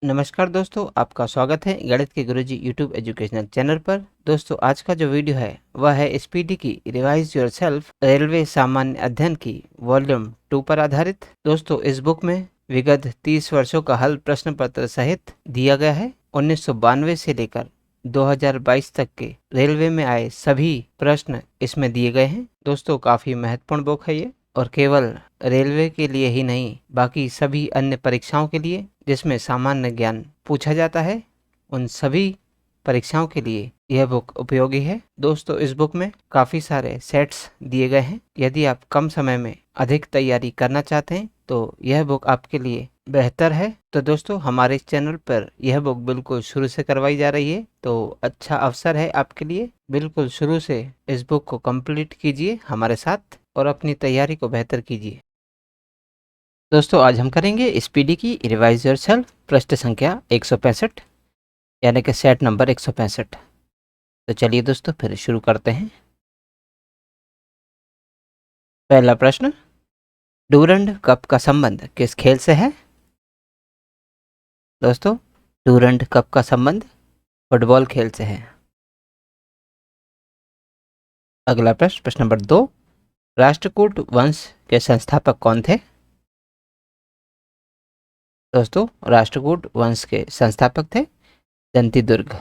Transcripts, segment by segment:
नमस्कार दोस्तों, आपका स्वागत है गणित के गुरुजी यूट्यूब एजुकेशनल चैनल पर। दोस्तों, आज का जो वीडियो है वह है स्पीडी की रिवाइज योरसेल्फ रेलवे सामान्य अध्ययन की वॉल्यूम 2 पर आधारित। दोस्तों, इस बुक में विगत 30 वर्षों का हल प्रश्न पत्र सहित दिया गया है। 1992 से लेकर 2022 तक के रेलवे में आए सभी प्रश्न इसमें दिए गए हैं। दोस्तों, काफी महत्वपूर्ण बुक है ये, और केवल रेलवे के लिए ही नहीं, बाकी सभी अन्य परीक्षाओं के लिए जिसमें सामान्य ज्ञान पूछा जाता है, उन सभी परीक्षाओं के लिए यह बुक उपयोगी है। दोस्तों, इस बुक में काफ़ी सारे सेट्स दिए गए हैं। यदि आप कम समय में अधिक तैयारी करना चाहते हैं तो यह बुक आपके लिए बेहतर है। तो दोस्तों, हमारे चैनल पर यह बुक बिल्कुल शुरू से करवाई जा रही है, तो अच्छा अवसर है आपके लिए। बिल्कुल शुरू से इस बुक को कंप्लीट कीजिए हमारे साथ और अपनी तैयारी को बेहतर कीजिए। दोस्तों, आज हम करेंगे स्पीडी की रिवाइज योरसेल्फ पृष्ठ संख्या 165, यानी कि सेट नंबर 165। तो चलिए दोस्तों, फिर शुरू करते हैं। पहला प्रश्न, डूरंड कप का संबंध किस खेल से है? दोस्तों, डूरंड कप का संबंध फुटबॉल खेल से है। अगला प्रश्न, प्रश्न नंबर 2, राष्ट्रकूट वंश के संस्थापक कौन थे? दोस्तों, राष्ट्रकूट वंश के संस्थापक थे दंतिदुर्ग।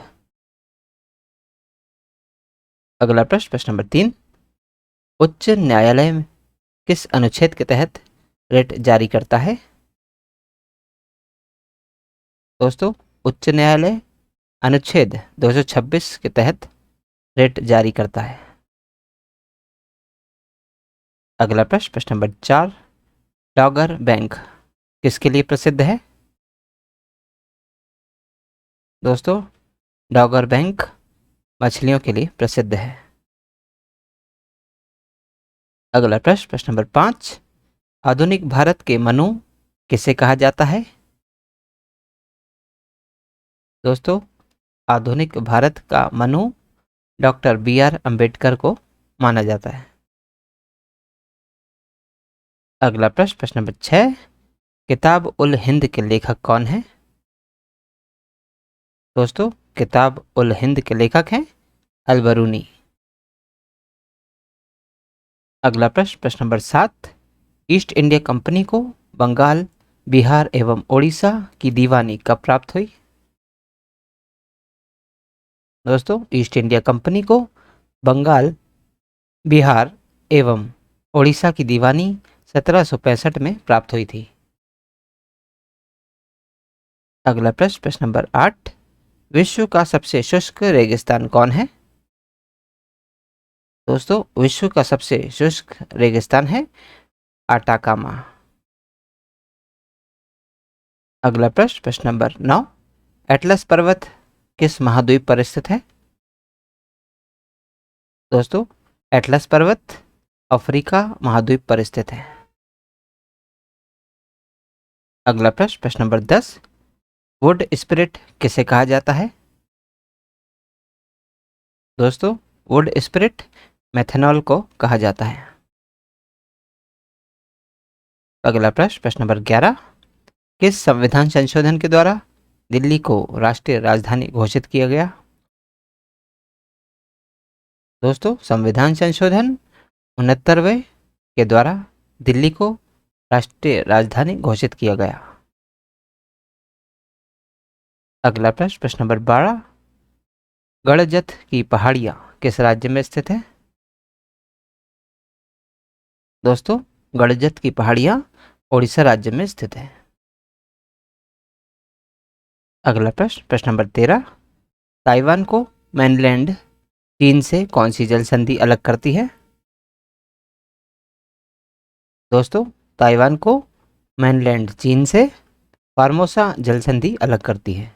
अगला प्रश्न, प्रश्न नंबर 3, उच्च न्यायालय में किस अनुच्छेद के तहत रिट जारी करता है? दोस्तों, उच्च न्यायालय अनुच्छेद 226 के तहत रिट जारी करता है। अगला प्रश्न, प्रश्न नंबर 4, डॉगर बैंक किसके लिए प्रसिद्ध है? दोस्तों, डॉगर बैंक मछलियों के लिए प्रसिद्ध है। अगला प्रश्न, प्रश्न नंबर 5, आधुनिक भारत के मनु किसे कहा जाता है? दोस्तों, आधुनिक भारत का मनु डॉक्टर BR अम्बेडकर को माना जाता है। अगला प्रश्न, प्रश्न नंबर 6, किताब उल हिंद के लेखक कौन है? दोस्तों, किताब उल हिंद के लेखक हैं अल-बरूनी। अगला प्रश्न, प्रश्न नंबर 7, ईस्ट इंडिया कंपनी को बंगाल, बिहार एवं ओडिशा की दीवानी कब प्राप्त हुई? दोस्तों, ईस्ट इंडिया कंपनी को बंगाल, बिहार एवं ओडिशा की दीवानी 1765 में प्राप्त हुई थी। अगला प्रश्न, प्रश्न नंबर 8, विश्व का सबसे शुष्क रेगिस्तान कौन है? दोस्तों, विश्व का सबसे शुष्क रेगिस्तान है आटाकामा। अगला प्रश्न, प्रश्न नंबर 9, एटलस पर्वत किस महाद्वीप पर स्थित है? दोस्तों, एटलस पर्वत अफ्रीका महाद्वीप पर स्थित है। अगला प्रश्न, प्रश्न नंबर 10, वुड स्पिरिट किसे कहा जाता है? दोस्तों, वुड स्पिरिट मेथनॉल को कहा जाता है। अगला प्रश्न, प्रश्न नंबर 11, किस संविधान संशोधन के द्वारा दिल्ली को राष्ट्रीय राजधानी घोषित किया गया? दोस्तों, संविधान संशोधन 69वें के द्वारा दिल्ली को राष्ट्रीय राजधानी घोषित किया गया। अगला प्रश्न, प्रश्न नंबर 12, गड़जत की पहाड़ियां किस राज्य में स्थित है? दोस्तों, गड़जत की पहाड़ियां ओडिशा राज्य में स्थित है। अगला प्रश्न, प्रश्न नंबर 13, ताइवान को मेनलैंड चीन से कौन सी जल संधि अलग करती है? दोस्तों, ताइवान को मेनलैंड चीन से फार्मोसा जल संधि अलग करती है।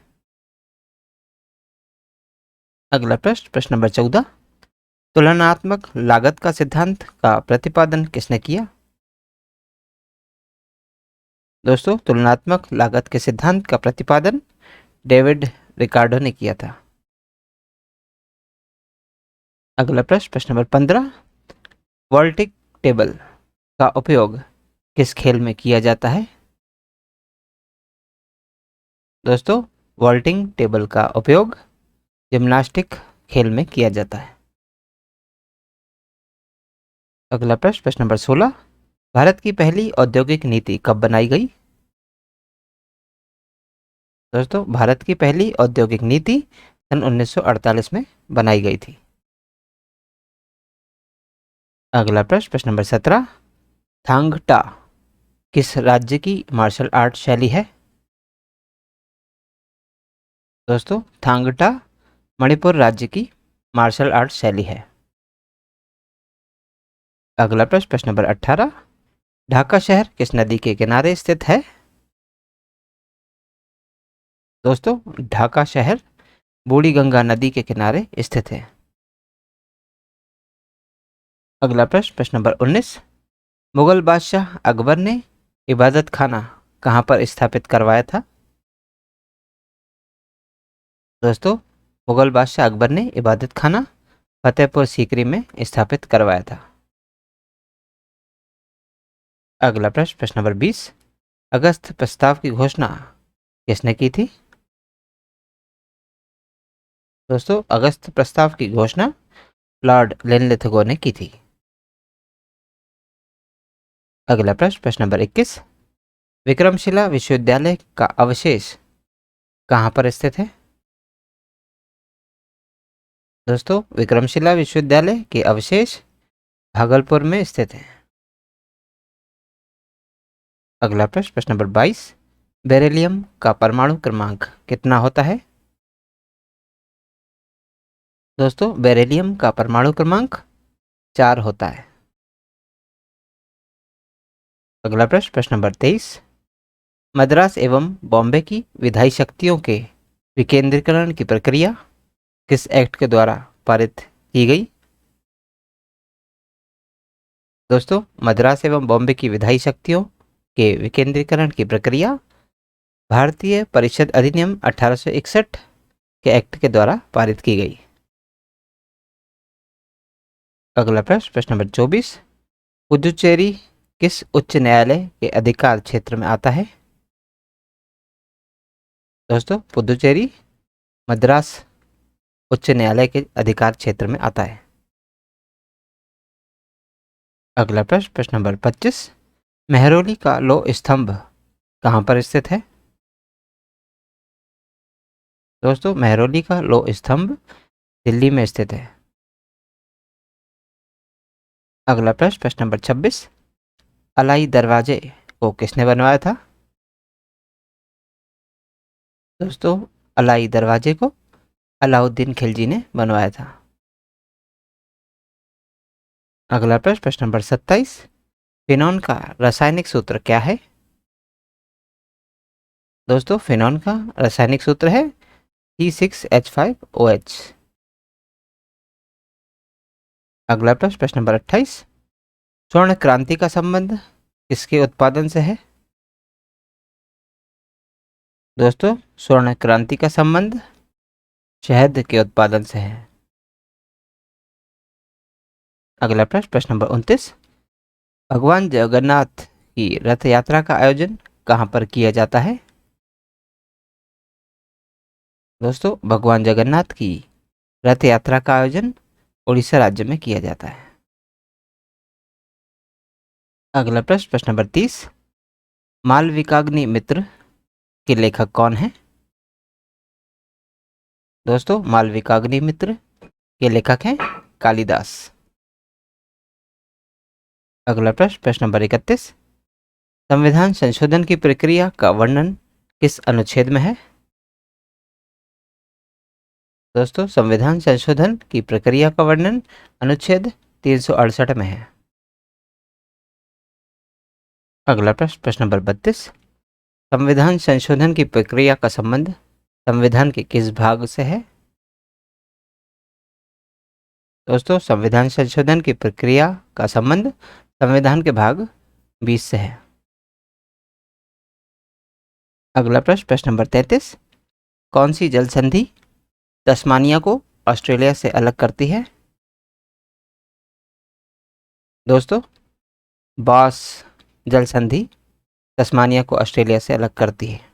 अगला प्रश्न, प्रश्न नंबर 14, तुलनात्मक लागत का सिद्धांत का प्रतिपादन किसने किया? दोस्तों, तुलनात्मक लागत के सिद्धांत का प्रतिपादन डेविड रिकार्डो ने किया था। अगला प्रश्न, प्रश्न नंबर 15, वोल्टिक टेबल का उपयोग किस खेल में किया जाता है? दोस्तों, वॉल्टिंग टेबल का उपयोग जिम्नास्टिक खेल में किया जाता है। अगला प्रश्न, प्रश्न नंबर 16, भारत की पहली औद्योगिक नीति कब बनाई गई? दोस्तों, भारत की पहली औद्योगिक नीति सन 1948 में बनाई गई थी। अगला प्रश्न, प्रश्न नंबर 17, थांग टा किस राज्य की मार्शल आर्ट शैली है? दोस्तों, थांग टा मणिपुर राज्य की मार्शल आर्ट शैली है। अगला प्रश्न, प्रश्न नंबर 18, ढाका शहर किस नदी के किनारे स्थित है? दोस्तों, ढाका शहर बूढ़ी गंगा नदी के किनारे स्थित है। अगला प्रश्न, प्रश्न नंबर 19, मुगल बादशाह अकबर ने इबादत खाना कहाँ पर स्थापित करवाया था? दोस्तों, मुगल बादशाह अकबर ने इबादत खाना फतेहपुर सीकरी में स्थापित करवाया था। अगला प्रश्न, प्रश्न नंबर 20, अगस्त प्रस्ताव की घोषणा किसने की थी? दोस्तों, अगस्त प्रस्ताव की घोषणा लॉर्ड लिनलिथगो ने की थी। अगला प्रश्न, प्रश्न नंबर 21, विक्रमशिला विश्वविद्यालय का अवशेष कहाँ पर स्थित है? दोस्तों, विक्रमशिला विश्वविद्यालय के अवशेष भागलपुर में स्थित है। अगला प्रश्न, प्रश्न नंबर 22, बेरिलियम का परमाणु क्रमांक कितना होता है? दोस्तों, बेरिलियम का परमाणु क्रमांक 4 होता है। अगला प्रश्न, प्रश्न नंबर 23, मद्रास एवं बॉम्बे की विधायी शक्तियों के विकेंद्रीकरण की प्रक्रिया किस एक्ट के द्वारा पारित की गई? दोस्तों, मद्रास एवं बॉम्बे की विधायी शक्तियों के विकेंद्रीकरण की प्रक्रिया भारतीय परिषद अधिनियम 1861 के एक्ट के द्वारा पारित की गई। अगला प्रश्न, प्रश्न नंबर 24, पुदुचेरी किस उच्च न्यायालय के अधिकार क्षेत्र में आता है? दोस्तों, पुदुचेरी मद्रास उच्च न्यायालय के अधिकार क्षेत्र में आता है। अगला प्रश्न, प्रश्न नंबर 25, मेहरौली का लौह स्तंभ कहाँ पर स्थित है? दोस्तों, मेहरौली का लौह स्तंभ दिल्ली में स्थित है। अगला प्रश्न, प्रश्न नंबर 26, अलाई दरवाजे को किसने बनवाया था? दोस्तों, अलाई दरवाजे को अलाउद्दीन खिलजी ने बनवाया था। अगला प्रश्न, प्रश्न नंबर 27, फिनॉन का रासायनिक सूत्र क्या है? दोस्तों, फिनॉन का रासायनिक सूत्र है C6H5OH। अगला प्रश्न, प्रश्न नंबर 28, स्वर्ण क्रांति का संबंध किसके उत्पादन से है? दोस्तों, स्वर्ण क्रांति का संबंध शहद के उत्पादन से है। अगला प्रश्न, प्रश्न नंबर 29, भगवान जगन्नाथ की रथ यात्रा का आयोजन कहाँ पर किया जाता है? दोस्तों, भगवान जगन्नाथ की रथ यात्रा का आयोजन उड़ीसा राज्य में किया जाता है। अगला प्रश्न, प्रश्न नंबर 30, मालविकाग्नि मित्र के लेखक कौन है? दोस्तों, मालविकाग्नि मित्र के लेखक हैं कालिदास। अगला प्रश्न, प्रश्न नंबर 31, संविधान संशोधन की प्रक्रिया का वर्णन किस अनुच्छेद में है? दोस्तों, संविधान संशोधन की प्रक्रिया का वर्णन अनुच्छेद 368 में है। अगला प्रश्न, प्रश्न नंबर 32, संविधान संशोधन की प्रक्रिया का संबंध संविधान के किस भाग से है? दोस्तों, संविधान संशोधन की प्रक्रिया का संबंध संविधान के भाग 20 से है। अगला प्रश्न, प्रश्न नंबर 33, कौन सी जल संधि तस्मानिया को ऑस्ट्रेलिया से अलग करती है? दोस्तों, बॉस जल संधि तस्मानिया को ऑस्ट्रेलिया से अलग करती है।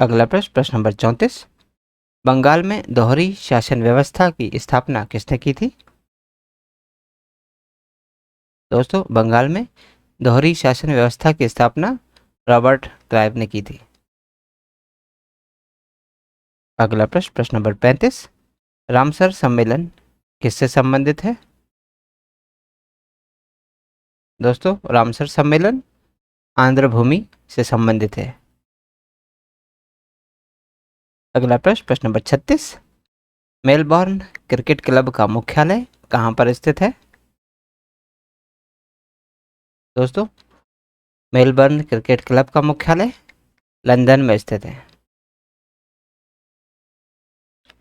अगला प्रश्न, प्रश्न नंबर 34, बंगाल में दोहरी शासन व्यवस्था की स्थापना किसने की थी? दोस्तों, बंगाल में दोहरी शासन व्यवस्था की स्थापना रॉबर्ट क्लाइव ने की थी। अगला प्रश्न, प्रश्न नंबर 35, रामसर सम्मेलन किससे संबंधित है? दोस्तों, रामसर सम्मेलन आंध्र भूमि से संबंधित है। अगला प्रश्न, प्रश्न नंबर 36, मेलबॉर्न क्रिकेट क्लब का मुख्यालय कहाँ पर स्थित है? दोस्तों, मेलबर्न क्रिकेट क्लब का मुख्यालय लंदन में स्थित है।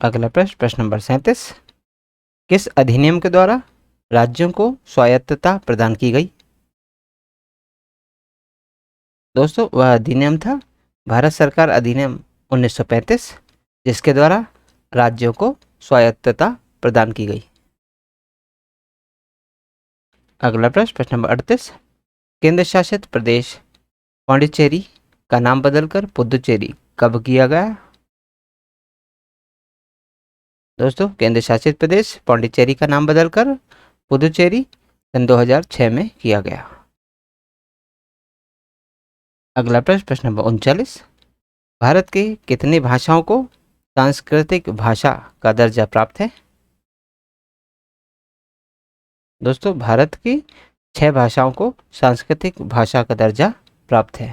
अगला प्रश्न, प्रश्न नंबर 37, किस अधिनियम के द्वारा राज्यों को स्वायत्तता प्रदान की गई? दोस्तों, वह अधिनियम था भारत सरकार अधिनियम 1935, जिसके द्वारा राज्यों को स्वायत्तता प्रदान की गई। अगला प्रश्न, प्रश्न नंबर 38, केंद्र शासित प्रदेश पांडिचेरी का नाम बदलकर पुदुचेरी कब किया गया? दोस्तों, केंद्र शासित प्रदेश पांडिचेरी का नाम बदलकर पुदुचेरी सन 2006 में किया गया। अगला प्रश्न, प्रश्न नंबर 39, भारत की कितनी भाषाओं को सांस्कृतिक भाषा का दर्जा प्राप्त है? दोस्तों, भारत की 6 भाषाओं को सांस्कृतिक भाषा का दर्जा प्राप्त है।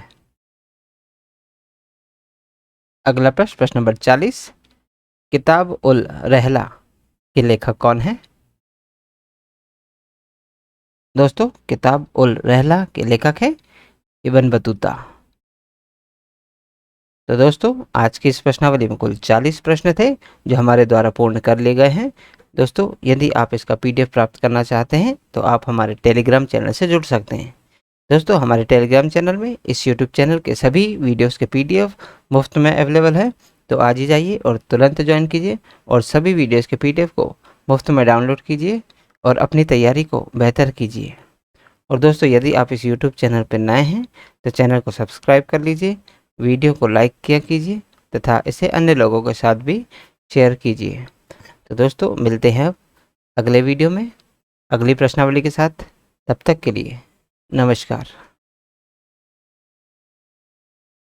अगला प्रश्न, प्रश्न नंबर 40, किताब उल रहला के लेखक कौन है? दोस्तों, किताब उल रहला के लेखक है इब्न बतूता। तो दोस्तों, आज की इस प्रश्नावली में कुल 40 प्रश्न थे जो हमारे द्वारा पूर्ण कर लिए गए हैं। दोस्तों, यदि आप इसका PDF प्राप्त करना चाहते हैं तो आप हमारे टेलीग्राम चैनल से जुड़ सकते हैं। दोस्तों, हमारे टेलीग्राम चैनल में इस YouTube चैनल के सभी वीडियोस के PDF मुफ्त में अवेलेबल है, तो आज ही जाइए और तुरंत ज्वाइन कीजिए और सभी वीडियोस के PDF को मुफ्त में डाउनलोड कीजिए और अपनी तैयारी को बेहतर कीजिए। और दोस्तों, यदि आप इस YouTube चैनल पर नए हैं तो चैनल को सब्सक्राइब कर लीजिए, वीडियो को लाइक किया कीजिए तथा इसे अन्य लोगों के साथ भी शेयर कीजिए। तो दोस्तों, मिलते हैं अब अगले वीडियो में अगली प्रश्नावली के साथ। तब तक के लिए नमस्कार।